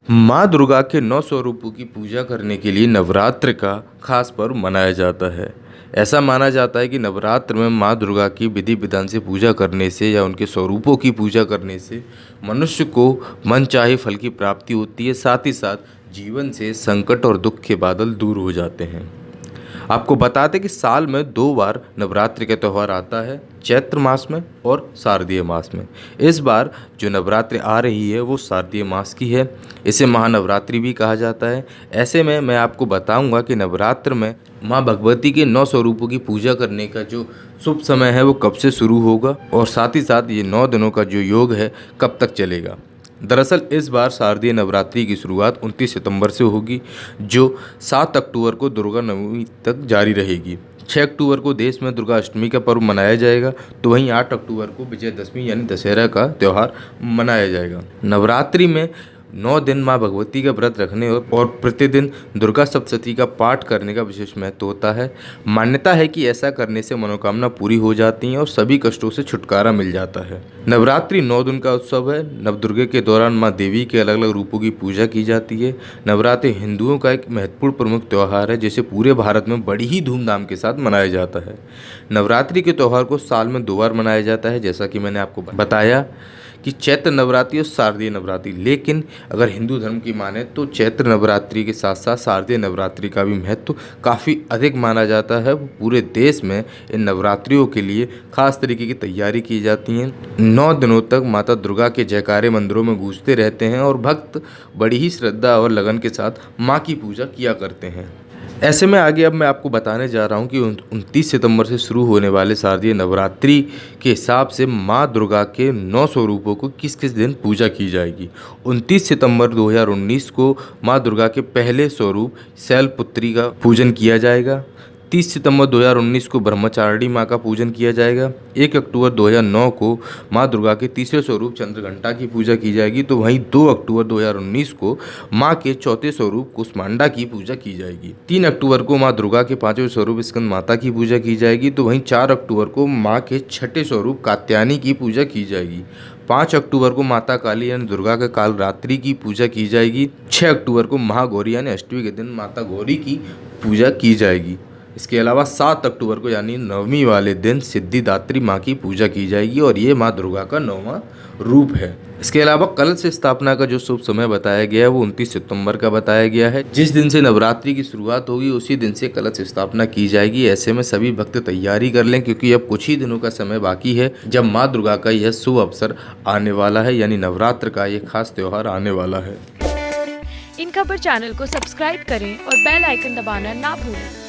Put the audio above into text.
माँ दुर्गा के 9 स्वरूपों की पूजा करने के लिए नवरात्र का खास पर्व मनाया जाता है। ऐसा माना जाता है कि नवरात्र में माँ दुर्गा की विधि विधान से पूजा करने से या उनके स्वरूपों की पूजा करने से मनुष्य को मनचाहे फल की प्राप्ति होती है। साथ ही साथ जीवन से संकट और दुख के बादल दूर हो जाते हैं। आपको बता दें कि साल में 2 बार नवरात्रि का त्यौहार आता है, चैत्र मास में और शारदीय मास में। इस बार जो नवरात्रि आ रही है वो शारदीय मास की है। इसे महानवरात्रि भी कहा जाता है। ऐसे में मैं आपको बताऊंगा कि नवरात्र में माँ भगवती के 9 स्वरूपों की पूजा करने का जो शुभ समय है वो कब से शुरू होगा और साथ ही साथ ये 9 दिनों का जो योग है कब तक चलेगा। दरअसल इस बार शारदीय नवरात्रि की शुरुआत 29 सितंबर से होगी, जो 7 अक्टूबर को दुर्गा नवमी तक जारी रहेगी। 6 अक्टूबर को देश में दुर्गा अष्टमी का पर्व मनाया जाएगा, तो वहीं 8 अक्टूबर को विजयदशमी यानी दशहरा का त्यौहार मनाया जाएगा। नवरात्रि में 9 दिन माँ भगवती का व्रत रखने और प्रतिदिन दुर्गा सप्तशती का पाठ करने का विशेष महत्व होता है। मान्यता है कि ऐसा करने से मनोकामना पूरी हो जाती हैं और सभी कष्टों से छुटकारा मिल जाता है। नवरात्रि 9 दिन का उत्सव है। नवदुर्गे के दौरान माँ देवी के अलग अलग रूपों की पूजा की जाती है। नवरात्रि हिंदुओं का एक महत्वपूर्ण प्रमुख त्यौहार है, जिसे पूरे भारत में बड़ी ही धूमधाम के साथ मनाया जाता है। नवरात्रि के त्यौहार को साल में 2 बार मनाया जाता है, जैसा कि मैंने आपको बताया कि चैत्र नवरात्रि और शारदीय नवरात्रि। लेकिन अगर हिंदू धर्म की माने तो चैत्र नवरात्रि के साथ साथ शारदीय नवरात्रि का भी महत्व काफ़ी अधिक माना जाता है। पूरे देश में इन नवरात्रियों के लिए खास तरीके की तैयारी की जाती हैं। 9 दिनों तक माता दुर्गा के जयकारे मंदिरों में गूंजते रहते हैं और भक्त बड़ी ही श्रद्धा और लगन के साथ माँ की पूजा किया करते हैं। ऐसे में आगे अब मैं आपको बताने जा रहा हूँ कि 29 सितंबर से शुरू होने वाले शारदीय नवरात्रि के हिसाब से माँ दुर्गा के 9 स्वरूपों को किस किस दिन पूजा की जाएगी। 29 सितंबर 2019 को माँ दुर्गा के पहले स्वरूप शैलपुत्री का पूजन किया जाएगा। 30 सितंबर 2019 को ब्रह्मचारिणी माँ का पूजन किया जाएगा। 1 अक्टूबर 2009 को माँ दुर्गा के तीसरे स्वरूप चंद्रघंटा की पूजा की जाएगी। तो वहीं 2 अक्टूबर 2019 को माँ के चौथे स्वरूप कुष्मांडा की पूजा की जाएगी। 3 अक्टूबर को माँ दुर्गा के 5वें स्वरूप स्कंद माता की पूजा की जाएगी। तो वहीं 4 अक्टूबर को माँ के 6ठे स्वरूप कात्यायनी की पूजा की जाएगी। 5 अक्टूबर को माता काली यानी दुर्गा के कालरात्रि की पूजा की जाएगी। 6 अक्टूबर को महागौरी यानी अष्टमी के दिन माता गौरी की पूजा की जाएगी। इसके अलावा 7 अक्टूबर को यानी नवमी वाले दिन सिद्धिदात्री माँ की पूजा की जाएगी और ये माँ दुर्गा का 9वां रूप है। इसके अलावा कलश स्थापना का जो शुभ समय बताया गया है वो 29 सितंबर का बताया गया है। जिस दिन से नवरात्रि की शुरुआत होगी उसी दिन से कलश स्थापना की जाएगी। ऐसे में सभी भक्त तैयारी कर लें, क्योंकि अब कुछ ही दिनों का समय बाकी है जब माँ दुर्गा का यह शुभ अवसर आने वाला है, यानी नवरात्र का ये खास त्यौहार आने वाला है। इन खबर चैनल को सब्सक्राइब करें और बेल आइकन दबाना ना भूलें।